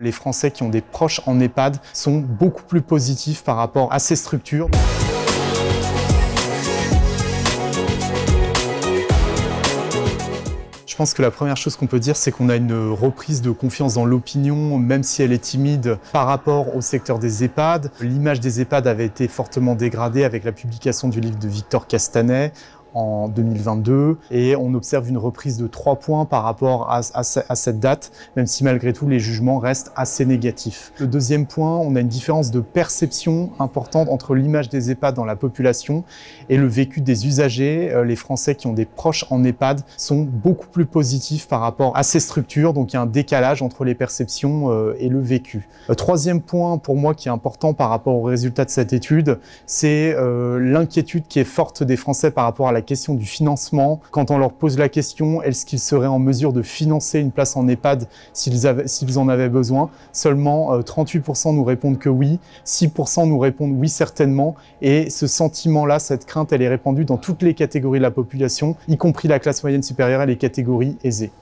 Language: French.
Les Français qui ont des proches en EHPAD sont beaucoup plus positifs par rapport à ces structures. Je pense que la première chose qu'on peut dire, c'est qu'on a une reprise de confiance dans l'opinion, même si elle est timide par rapport au secteur des EHPAD. L'image des EHPAD avait été fortement dégradée avec la publication du livre de Victor Castanet en 2022 et on observe une reprise de 3 points par rapport à cette date, même si malgré tout les jugements restent assez négatifs. Le deuxième point, on a une différence de perception importante entre l'image des EHPAD dans la population et le vécu des usagers. Les Français qui ont des proches en EHPAD sont beaucoup plus positifs par rapport à ces structures, donc il y a un décalage entre les perceptions et le vécu. Troisième point pour moi qui est important par rapport aux résultats de cette étude, c'est l'inquiétude qui est forte des Français par rapport à la question du financement. Quand on leur pose la question, est-ce qu'ils seraient en mesure de financer une place en EHPAD s'ils en avaient besoin, seulement 38% nous répondent que oui, 6% nous répondent oui certainement, et ce sentiment-là, cette crainte, elle est répandue dans toutes les catégories de la population, y compris la classe moyenne supérieure et les catégories aisées.